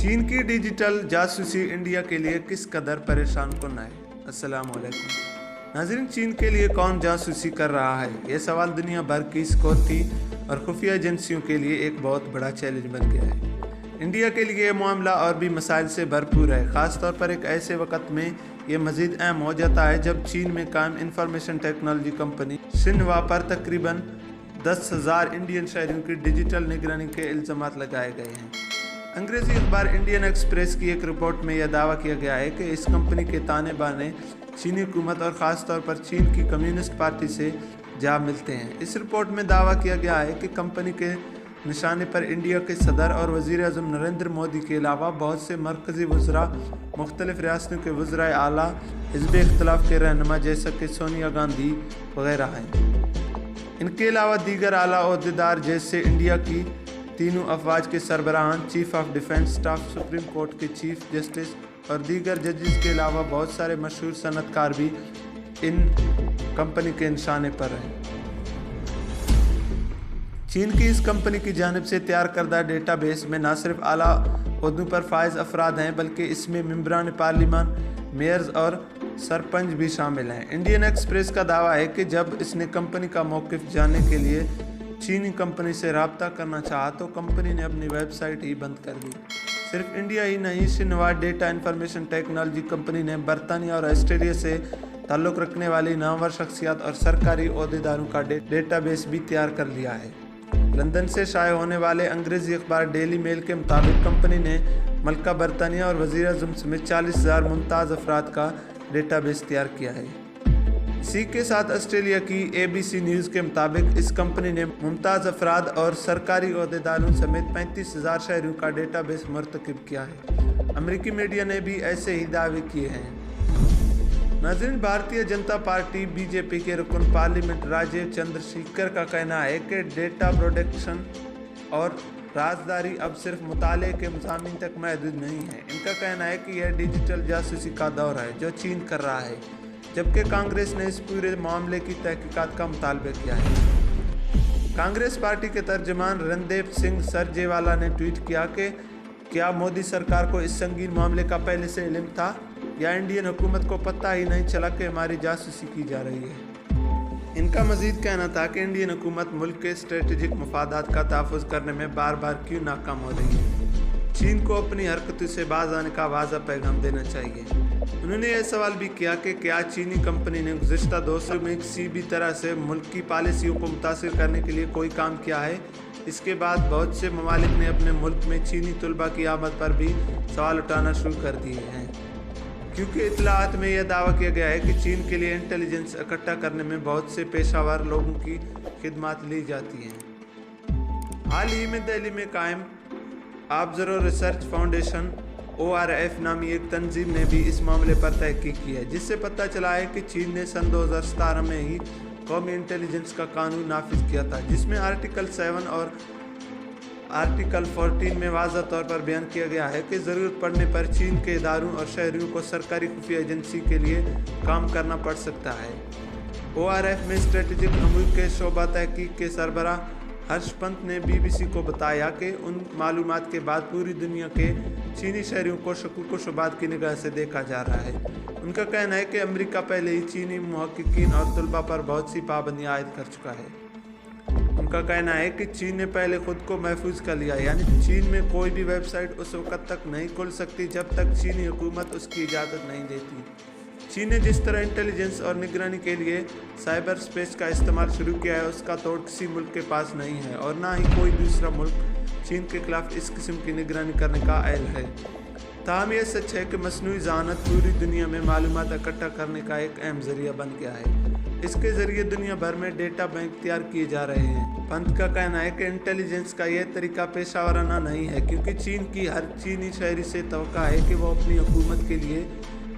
چین کی ڈیجیٹل جاسوسی انڈیا کے لیے کس قدر پریشان کن ہے؟ السلام علیکم ناظرین، چین کے لیے کون جاسوسی کر رہا ہے؟ یہ سوال دنیا بھر کی سکیورٹی اور خفیہ ایجنسیوں کے لیے ایک بہت بڑا چیلنج بن گیا ہے۔ انڈیا کے لیے یہ معاملہ اور بھی مسائل سے بھرپور ہے، خاص طور پر ایک ایسے وقت میں یہ مزید اہم ہو جاتا ہے جب چین میں قائم انفارمیشن ٹیکنالوجی کمپنی شنہوا پر تقریباً 10,000 انڈین شہریوں کی ڈیجیٹل نگرانی کے الزامات لگائے گئے ہیں۔ انگریزی اخبار انڈین ایکسپریس کی ایک رپورٹ میں یہ دعویٰ کیا گیا ہے کہ اس کمپنی کے تانے بانے چینی حکومت اور خاص طور پر چین کی کمیونسٹ پارٹی سے جا ملتے ہیں۔ اس رپورٹ میں دعویٰ کیا گیا ہے کہ کمپنی کے نشانے پر انڈیا کے صدر اور وزیر اعظم نریندر مودی کے علاوہ بہت سے مرکزی وزراء، مختلف ریاستوں کے وزرائے اعلیٰ، حزب اختلاف کے رہنما جیسا کہ سونیا گاندھی وغیرہ ہیں۔ ان کے علاوہ دیگر اعلیٰ عہدیدار جیسے انڈیا کی تینوں افواج کے سربراہان، chief of defence staff, supreme court کے چیف جسٹس اور دیگر ججز کے علاوہ بہت سارے مشہور صنعت کار بھی ان کمپنی کے نشانے پر ہیں۔ چین کی اس کمپنی کی جانب سے تیار کردہ ڈیٹا بیس میں نہ صرف اعلیٰ عہدوں پر فائز افراد ہیں بلکہ اس میں ممبران پارلیمان، میئرز اور سرپنچ بھی شامل ہیں۔ انڈین ایکسپریس کا دعویٰ ہے کہ جب اس نے کمپنی کا موقف جاننے کے لیے چینی کمپنی سے رابطہ کرنا چاہا تو کمپنی نے اپنی ویب سائٹ ہی بند کر دی۔ صرف انڈیا ہی نہیں، Xinhua data information technology company نے برطانیہ اور آسٹریلیا سے تعلق رکھنے والی نامور شخصیات اور سرکاری عہدیداروں کا ڈیٹا بیس بھی تیار کر لیا ہے۔ لندن سے شائع ہونے والے انگریزی اخبار ڈیلی میل کے مطابق کمپنی نے ملکہ برطانیہ اور وزیر اعظم سمیت 40,000 ممتاز افراد کا ڈیٹا بیس تیار کیا ہے۔ اسی کے ساتھ آسٹریلیا کی ABC نیوز کے مطابق اس کمپنی نے ممتاز افراد اور سرکاری عہدیداروں سمیت 35,000 شہریوں کا ڈیٹا بیس مرتکب کیا ہے۔ امریکی میڈیا نے بھی ایسے ہی دعوے کیے ہیں۔ ناظرین، بھارتیہ جنتا پارٹی BJP کے رکن پارلیمنٹ راجیو چندر شیکھر کا کہنا ہے کہ ڈیٹا پروٹیکشن اور رازداری اب صرف مطالعے کے مضامین تک محدود نہیں ہے۔ ان کا کہنا ہے کہ یہ ڈیجیٹل جاسوسی کا دور ہے جو چین کر رہا ہے، جبکہ کانگریس نے اس پورے معاملے کی تحقیقات کا مطالبہ کیا ہے۔ کانگریس پارٹی کے ترجمان رندیپ سنگھ سرجیوالا نے ٹویٹ کیا کہ کیا مودی سرکار کو اس سنگین معاملے کا پہلے سے علم تھا یا انڈین حکومت کو پتہ ہی نہیں چلا کہ ہماری جاسوسی کی جا رہی ہے؟ ان کا مزید کہنا تھا کہ انڈین حکومت ملک کے اسٹریٹجک مفادات کا تحفظ کرنے میں بار بار کیوں ناکام ہو رہی ہے۔ چین کو اپنی حرکتوں سے باز آنے کا واضح پیغام دینا چاہیے۔ انہوں نے یہ سوال بھی کیا کہ کیا چینی کمپنی نے گزشتہ 2 سالوں میں کسی بھی طرح سے ملک کی پالیسیوں کو متاثر کرنے کے لیے کوئی کام کیا ہے۔ اس کے بعد بہت سے ممالک نے اپنے ملک میں چینی طلباء کی آمد پر بھی سوال اٹھانا شروع کر دیے ہیں، کیونکہ اطلاعات میں یہ دعویٰ کیا گیا ہے کہ چین کے لیے انٹیلیجنس اکٹھا کرنے میں بہت سے پیشہ ور لوگوں کی خدمات لی جاتی ہیں۔ حال ہی میں دہلی میں قائم آبزرور ریسرچ فاؤنڈیشن ORF نامی ایک تنظیم نے بھی اس معاملے پر تحقیق کی ہے، جس سے پتہ چلا ہے کہ چین نے سن 2017 میں ہی قومی انٹیلیجنس کا قانون نافذ کیا تھا، جس میں آرٹیکل 7 اور آرٹیکل 14 میں واضح طور پر بیان کیا گیا ہے کہ ضرورت پڑنے پر چین کے اداروں اور شہریوں کو سرکاری خفیہ ایجنسی کے لیے کام کرنا پڑ سکتا ہے۔ ORF میں اسٹریٹجک امور کے شعبہ تحقیق کے سربراہ ہرش پنت نے BBC کو بتایا کہ ان معلومات کے بعد پوری دنیا کے چینی شہریوں کو شکوک و شبہات کی نگاہ سے دیکھا جا رہا ہے۔ ان کا کہنا ہے کہ امریکہ پہلے ہی چینی محققین اور طلباء پر بہت سی پابندیاں عائد کر چکا ہے۔ ان کا کہنا ہے کہ چین نے پہلے خود کو محفوظ کر لیا، یعنی چین میں کوئی بھی ویب سائٹ اس وقت تک نہیں کھل سکتی جب تک چینی حکومت اس کی اجازت نہیں دیتی۔ چین نے جس طرح انٹیلیجنس اور نگرانی کے لیے سائبر اسپیس کا استعمال شروع کیا ہے، اس کا توڑ کسی ملک کے پاس نہیں ہے اور نہ ہی کوئی دوسرا ملک چین کے خلاف اس قسم کی نگرانی کرنے کا اہل ہے۔ تاہم یہ سچ ہے کہ مصنوعی ذہانت پوری دنیا میں معلومات اکٹھا کرنے کا ایک اہم ذریعہ بن گیا ہے۔ اس کے ذریعے دنیا بھر میں ڈیٹا بینک تیار کیے جا رہے ہیں۔ پنت کا کہنا ہے کہ انٹیلیجنس کا یہ طریقہ پیشہ ورانہ نہیں ہے، کیونکہ چین کی ہر چینی شہری سے توقع ہے کہ وہ اپنی حکومت کے لیے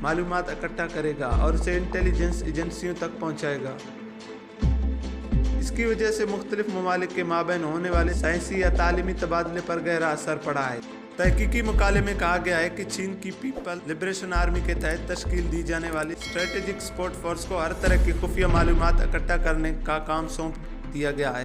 معلومات اکٹھا کرے گا اور اسے انٹیلیجنس ایجنسیوں تک پہنچائے گا۔ اس کی وجہ سے مختلف ممالک کے مابین ہونے والے سائنسی یا تعلیمی تبادلے پر گہرا اثر پڑا ہے۔ تحقیقی مقالے میں کہا گیا ہے کہ چین کی پیپل لبریشن آرمی کے تحت تشکیل دی جانے والی اسٹریٹجک سپورٹ فورس کو ہر طرح کی خفیہ معلومات اکٹھا کرنے کا کام سونپ دیا گیا ہے۔